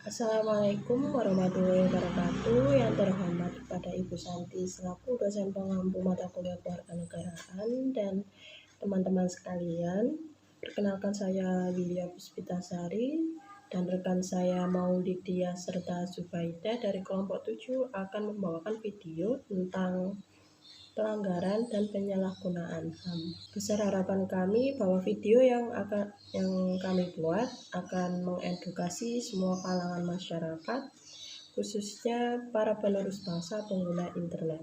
Assalamualaikum warahmatullahi wabarakatuh. Yang terhormat kepada Ibu Santi selaku dosen pengampu mata kuliah kewarganegaraan dan teman-teman sekalian. Perkenalkan saya Widya Puspitasari dan rekan saya Maulidia serta Zubaida dari kelompok 7 akan membawakan video tentang pelanggaran dan penyalahgunaan HAM. Besar harapan kami bahwa video yang kami buat akan mengedukasi semua kalangan masyarakat, khususnya para penerus bangsa pengguna internet.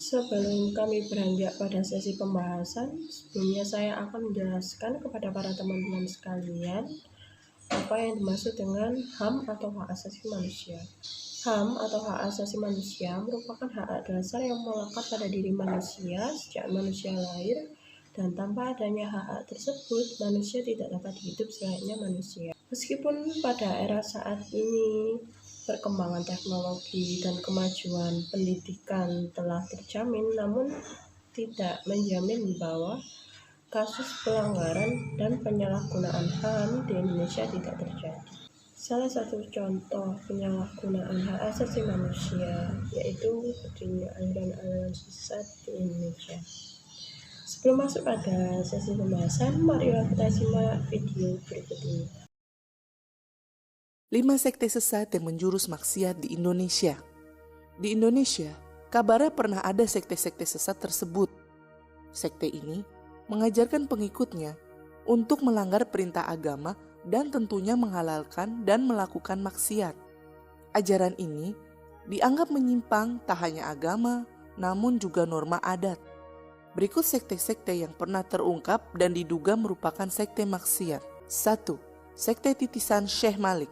Sebelum kami beranjak pada sesi pembahasan, sebelumnya saya akan menjelaskan kepada para teman-teman sekalian apa yang dimaksud dengan HAM atau hak asasi manusia. HAM atau hak asasi manusia merupakan hak dasar yang melekat pada diri manusia sejak manusia lahir, dan tanpa adanya hak tersebut, manusia tidak dapat hidup selayaknya manusia. Meskipun pada era saat ini perkembangan teknologi dan kemajuan pendidikan telah terjamin, namun tidak menjamin bahwa kasus pelanggaran dan penyalahgunaan HAM di Indonesia tidak terjadi. Salah satu contoh penyalahgunaan hak asasi manusia yaitu berdirinya aliran-aliran sesat di Indonesia. Sebelum masuk pada sesi pembahasan, marilah kita simak video berikut ini. 5 sekte sesat yang menjurus maksiat di Indonesia. Di Indonesia, kabarnya pernah ada sekte-sekte sesat tersebut. Sekte ini mengajarkan pengikutnya untuk melanggar perintah agama dan tentunya menghalalkan dan melakukan maksiat. Ajaran ini dianggap menyimpang tak hanya agama, namun juga norma adat. Berikut sekte-sekte yang pernah terungkap dan diduga merupakan sekte maksiat. 1. Sekte Titisan Syekh Malik.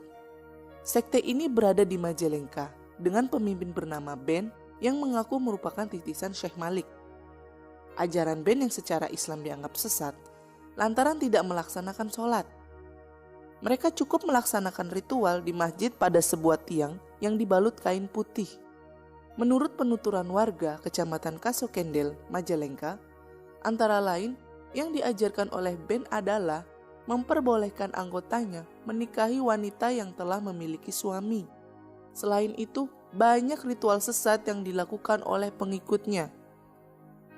Sekte ini berada di Majalengka dengan pemimpin bernama Ben yang mengaku merupakan titisan Syekh Malik. Ajaran Ben yang secara Islam dianggap sesat lantaran tidak melaksanakan sholat. Mereka cukup melaksanakan ritual di masjid pada sebuah tiang yang dibalut kain putih. Menurut penuturan warga Kecamatan Kasokendel, Majalengka, antara lain yang diajarkan oleh Ben adalah memperbolehkan anggotanya menikahi wanita yang telah memiliki suami. Selain itu, banyak ritual sesat yang dilakukan oleh pengikutnya.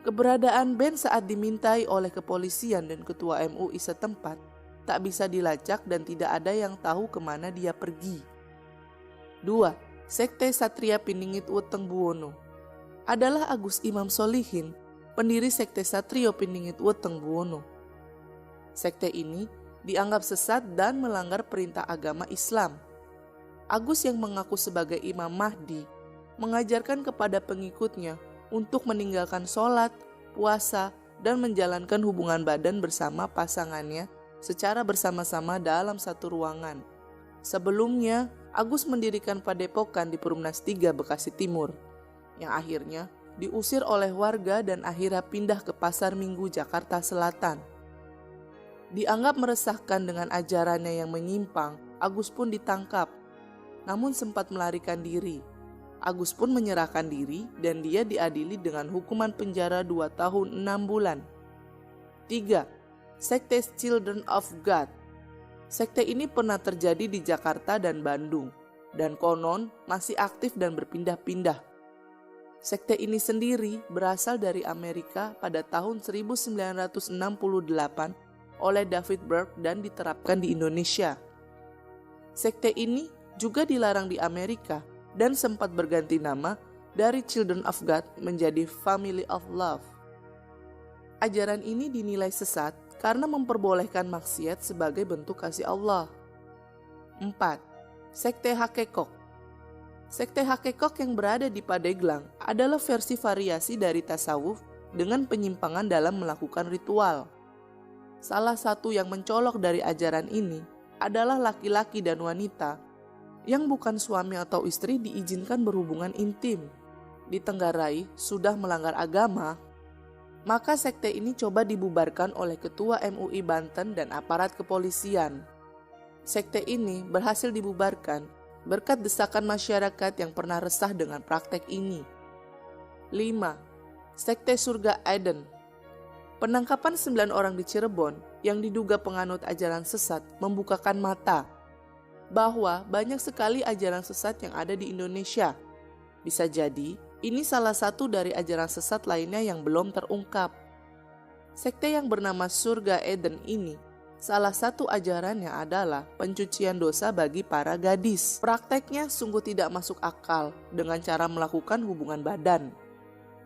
Keberadaan Ben saat dimintai oleh kepolisian dan ketua MUI setempat tak bisa dilacak dan tidak ada yang tahu kemana dia pergi. 2. Sekte Satria Piningit Weteng Buwono adalah Agus Imam Solihin, pendiri Sekte Satrio Piningit Weteng Buwono. Sekte ini dianggap sesat dan melanggar perintah agama Islam. Agus yang mengaku sebagai Imam Mahdi mengajarkan kepada pengikutnya untuk meninggalkan sholat, puasa, dan menjalankan hubungan badan bersama pasangannya secara bersama-sama dalam satu ruangan. Sebelumnya, Agus mendirikan padepokan di Perumnas 3 Bekasi Timur, yang akhirnya diusir oleh warga dan akhirnya pindah ke Pasar Minggu Jakarta Selatan. Dianggap meresahkan dengan ajarannya yang menyimpang, Agus pun ditangkap, namun sempat melarikan diri. Agus pun menyerahkan diri dan dia diadili dengan hukuman penjara 2 tahun 6 bulan. 3. Sekte Children of God. Sekte ini pernah terjadi di Jakarta dan Bandung, dan konon masih aktif dan berpindah-pindah. Sekte ini sendiri berasal dari Amerika pada tahun 1968 oleh David Berg dan diterapkan di Indonesia. Sekte ini juga dilarang di Amerika dan sempat berganti nama dari Children of God menjadi Family of Love. Ajaran ini dinilai sesat karena memperbolehkan maksiat sebagai bentuk kasih Allah. 4. Sekte Hakekok. Sekte Hakekok yang berada di Pandeglang adalah versi variasi dari tasawuf dengan penyimpangan dalam melakukan ritual. Salah satu yang mencolok dari ajaran ini adalah laki-laki dan wanita yang bukan suami atau istri diizinkan berhubungan intim. Ditenggarai sudah melanggar agama, maka sekte ini coba dibubarkan oleh Ketua MUI Banten dan aparat kepolisian. Sekte ini berhasil dibubarkan berkat desakan masyarakat yang pernah resah dengan praktek ini. 5. Sekte Surga Eden. Penangkapan 9 orang di Cirebon yang diduga penganut ajaran sesat membukakan mata bahwa banyak sekali ajaran sesat yang ada di Indonesia. Bisa jadi, ini salah satu dari ajaran sesat lainnya yang belum terungkap. Sekte yang bernama Surga Eden ini, salah satu ajarannya adalah pencucian dosa bagi para gadis. Prakteknya sungguh tidak masuk akal dengan cara melakukan hubungan badan.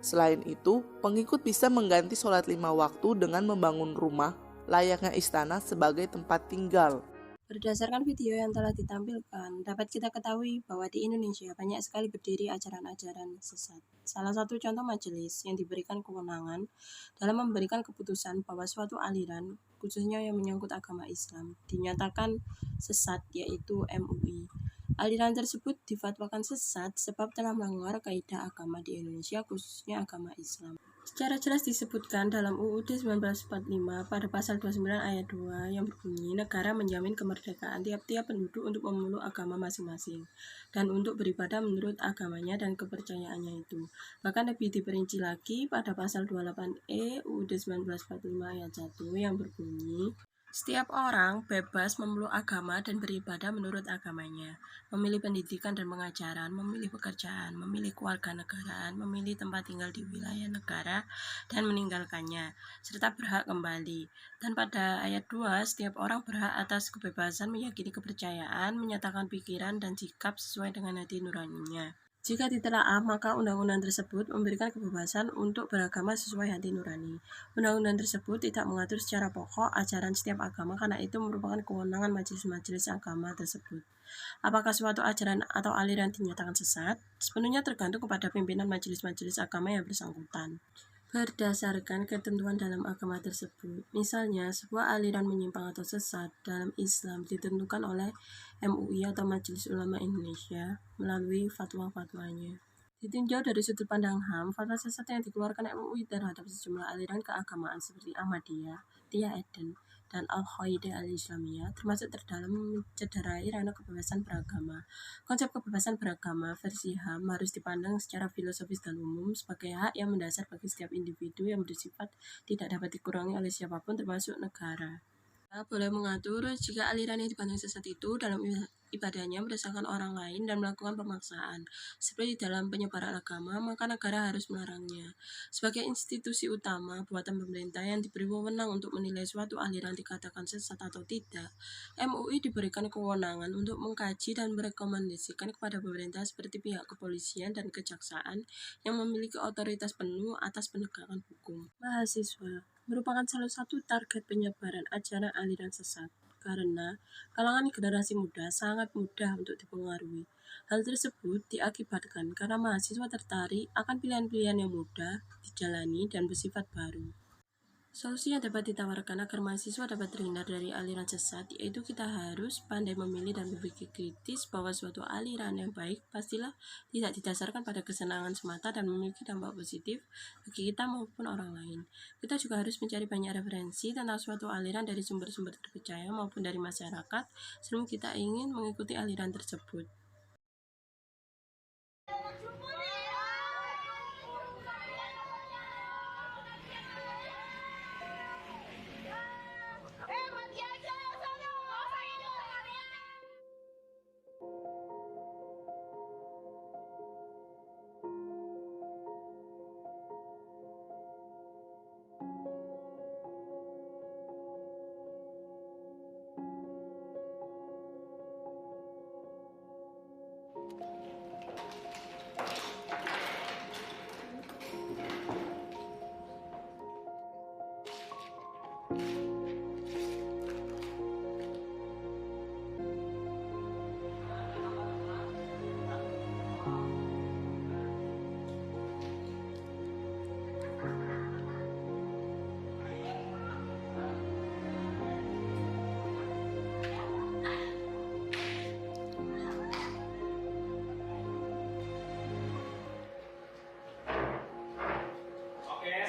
Selain itu, pengikut bisa mengganti sholat 5 waktu dengan membangun rumah layaknya istana sebagai tempat tinggal. Berdasarkan video yang telah ditampilkan, dapat kita ketahui bahwa di Indonesia banyak sekali berdiri ajaran-ajaran sesat. Salah satu contoh majelis yang diberikan kewenangan dalam memberikan keputusan bahwa suatu aliran, khususnya yang menyangkut agama Islam, dinyatakan sesat, yaitu MUI. Aliran tersebut difatwakan sesat sebab telah melanggar kaidah agama di Indonesia, khususnya agama Islam. Secara jelas disebutkan dalam UUD 1945 pada pasal 29 ayat 2 yang berbunyi, negara menjamin kemerdekaan tiap-tiap penduduk untuk memeluk agama masing-masing dan untuk beribadah menurut agamanya dan kepercayaannya itu. Bahkan lebih diperinci lagi pada pasal 28E UUD 1945 ayat 1 yang berbunyi, setiap orang bebas memeluk agama dan beribadah menurut agamanya, memilih pendidikan dan pengajaran, memilih pekerjaan, memilih kewarganegaraan, memilih tempat tinggal di wilayah negara, dan meninggalkannya, serta berhak kembali. Dan pada ayat 2, setiap orang berhak atas kebebasan meyakini kepercayaan, menyatakan pikiran dan sikap sesuai dengan hati nuraninya. Jika ditelaah, maka undang-undang tersebut memberikan kebebasan untuk beragama sesuai hati nurani. Undang-undang tersebut tidak mengatur secara pokok ajaran setiap agama karena itu merupakan kewenangan majelis-majelis agama tersebut. Apakah suatu ajaran atau aliran dinyatakan sesat? Sepenuhnya tergantung kepada pimpinan majelis-majelis agama yang bersangkutan. Berdasarkan ketentuan dalam agama tersebut, misalnya sebuah aliran menyimpang atau sesat dalam Islam ditentukan oleh MUI atau Majelis Ulama Indonesia melalui fatwa-fatwanya. Ditinjau dari sudut pandang HAM, fatwa sesat yang dikeluarkan MUI terhadap sejumlah aliran keagamaan seperti Ahmadiyah, Tia Eden, dan Al-Qaeda Al-Islamiyah termasuk terdalam mencederai ranah kebebasan beragama. Konsep kebebasan beragama versi HAM harus dipandang secara filosofis dan umum sebagai hak yang mendasar bagi setiap individu yang bersifat tidak dapat dikurangi oleh siapapun termasuk negara. Boleh mengatur jika aliran yang dipandang sesat itu dalam ibadahnya berdasarkan orang lain dan melakukan pemaksaan, seperti dalam penyebaran agama, maka negara harus melarangnya. Sebagai institusi utama buatan pemerintah yang diberi wewenang untuk menilai suatu aliran dikatakan sesat atau tidak, MUI diberikan kewenangan untuk mengkaji dan merekomendasikan kepada pemerintah seperti pihak kepolisian dan kejaksaan yang memiliki otoritas penuh atas penegakan hukum. Mahasiswa merupakan salah satu target penyebaran ajaran aliran sesat karena kalangan generasi muda sangat mudah untuk dipengaruhi. Hal tersebut diakibatkan karena mahasiswa tertarik akan pilihan-pilihan yang mudah dijalani dan bersifat baru. Solusi yang dapat ditawarkan agar mahasiswa dapat terhindar dari aliran sesat yaitu kita harus pandai memilih dan berpikir kritis bahwa suatu aliran yang baik pastilah tidak didasarkan pada kesenangan semata dan memiliki dampak positif bagi kita maupun orang lain. Kita juga harus mencari banyak referensi tentang suatu aliran dari sumber-sumber terpercaya maupun dari masyarakat sebelum kita ingin mengikuti aliran tersebut.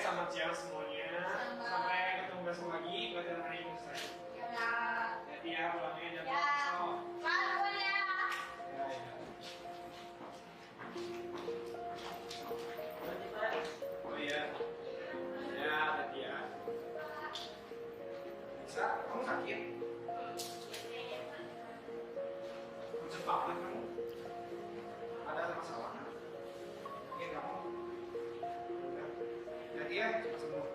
Selamat siang semuanya. Sampai ketemu besok lagi pelajaran hari ini selesai. Jadi ya pulangnya jam besok. Ya. Oh iya. Tia, cepat sembuh.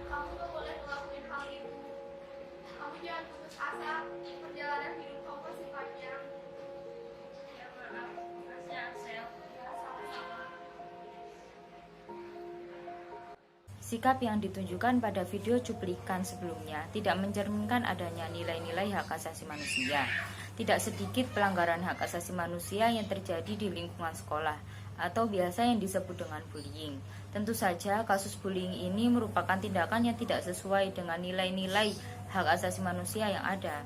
Kamu tuh boleh ngelakuin hal itu. Kamu jangan putus asa. Perjalanan hidup kamu masih panjang. Ya maaf, makasih Ansel. Ya sama-sama. Sikap yang ditunjukkan pada video cuplikan sebelumnya tidak mencerminkan adanya nilai-nilai hak asasi manusia. Tidak sedikit pelanggaran hak asasi manusia yang terjadi di lingkungan sekolah atau biasa yang disebut dengan bullying. Tentu saja kasus bullying ini merupakan tindakan yang tidak sesuai dengan nilai-nilai hak asasi manusia yang ada.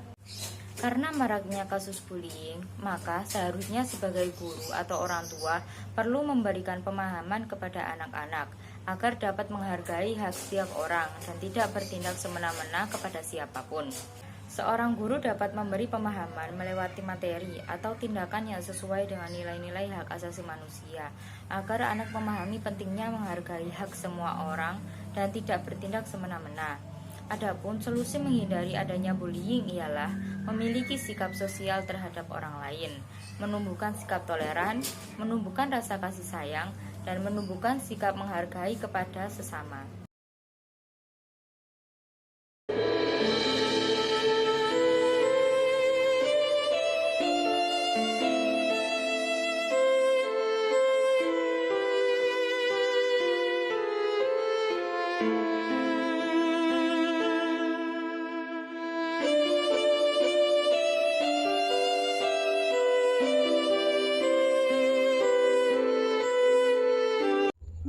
Karena maraknya kasus bullying, maka seharusnya sebagai guru atau orang tua perlu memberikan pemahaman kepada anak-anak agar dapat menghargai hak setiap orang dan tidak bertindak semena-mena kepada siapapun. Seorang guru dapat memberi pemahaman melewati materi atau tindakan yang sesuai dengan nilai-nilai hak asasi manusia agar anak memahami pentingnya menghargai hak semua orang dan tidak bertindak semena-mena. Adapun solusi menghindari adanya bullying ialah memiliki sikap sosial terhadap orang lain, menumbuhkan sikap toleran, menumbuhkan rasa kasih sayang, dan menumbuhkan sikap menghargai kepada sesama.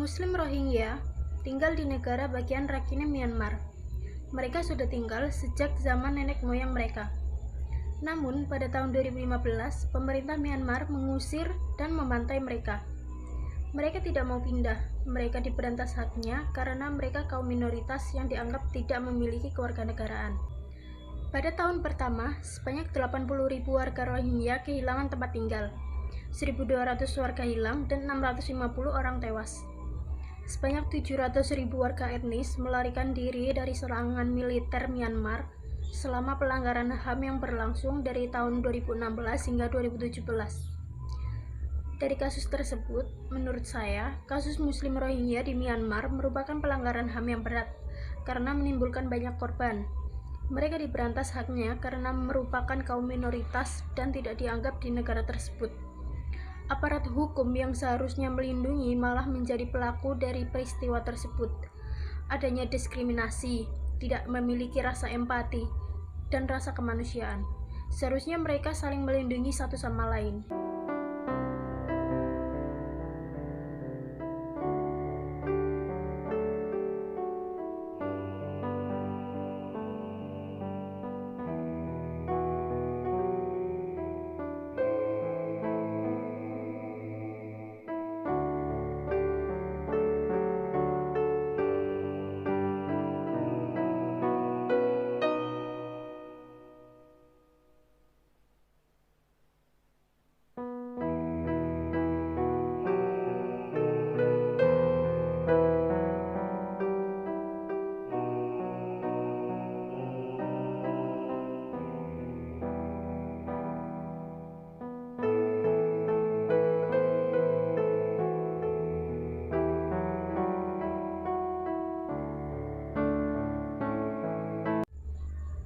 Muslim Rohingya tinggal di negara bagian Rakhine, Myanmar. Mereka sudah tinggal sejak zaman nenek moyang mereka. Namun, pada tahun 2015, pemerintah Myanmar mengusir dan membantai mereka. Mereka tidak mau pindah. Mereka diberantas haknya karena mereka kaum minoritas yang dianggap tidak memiliki kewarganegaraan. Pada tahun pertama, sebanyak 80.000 warga Rohingya kehilangan tempat tinggal. 1.200 warga hilang dan 650 orang tewas. Sebanyak 700.000 warga etnis melarikan diri dari serangan militer Myanmar selama pelanggaran HAM yang berlangsung dari tahun 2016 hingga 2017. Dari kasus tersebut, menurut saya, kasus Muslim Rohingya di Myanmar merupakan pelanggaran HAM yang berat karena menimbulkan banyak korban. Mereka diberantas haknya karena merupakan kaum minoritas dan tidak dianggap di negara tersebut. Aparat hukum yang seharusnya melindungi malah menjadi pelaku dari peristiwa tersebut. Adanya diskriminasi, tidak memiliki rasa empati, dan rasa kemanusiaan. Seharusnya mereka saling melindungi satu sama lain.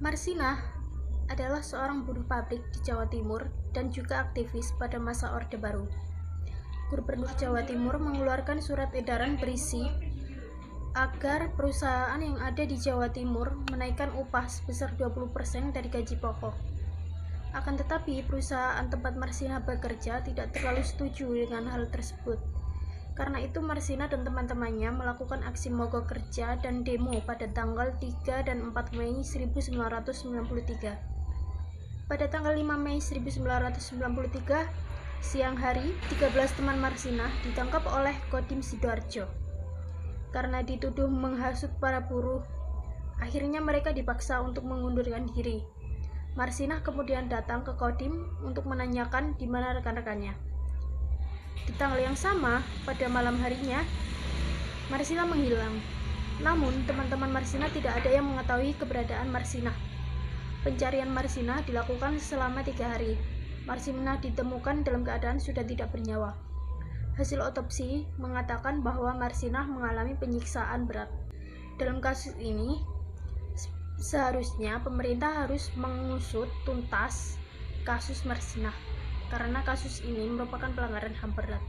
Marsinah adalah seorang buruh pabrik di Jawa Timur dan juga aktivis pada masa Orde Baru. Gubernur Jawa Timur mengeluarkan surat edaran berisi agar perusahaan yang ada di Jawa Timur menaikkan upah sebesar 20% dari gaji pokok. Akan tetapi, perusahaan tempat Marsinah bekerja tidak terlalu setuju dengan hal tersebut. Karena itu, Marsinah dan teman-temannya melakukan aksi mogok kerja dan demo pada tanggal 3 dan 4 Mei 1993. Pada tanggal 5 Mei 1993, siang hari, 13 teman Marsinah ditangkap oleh Kodim Sidoarjo. Karena dituduh menghasut para buruh, akhirnya mereka dipaksa untuk mengundurkan diri. Marsinah kemudian datang ke Kodim untuk menanyakan di mana rekan-rekannya. Di tanggal yang sama, pada malam harinya, Marsinah menghilang. Namun, teman-teman Marsinah tidak ada yang mengetahui keberadaan Marsinah. Pencarian Marsinah dilakukan selama 3 hari. Marsinah ditemukan dalam keadaan sudah tidak bernyawa. Hasil otopsi mengatakan bahwa Marsinah mengalami penyiksaan berat. Dalam kasus ini, seharusnya pemerintah harus mengusut tuntas kasus Marsinah, karena kasus ini merupakan pelanggaran HAM berat.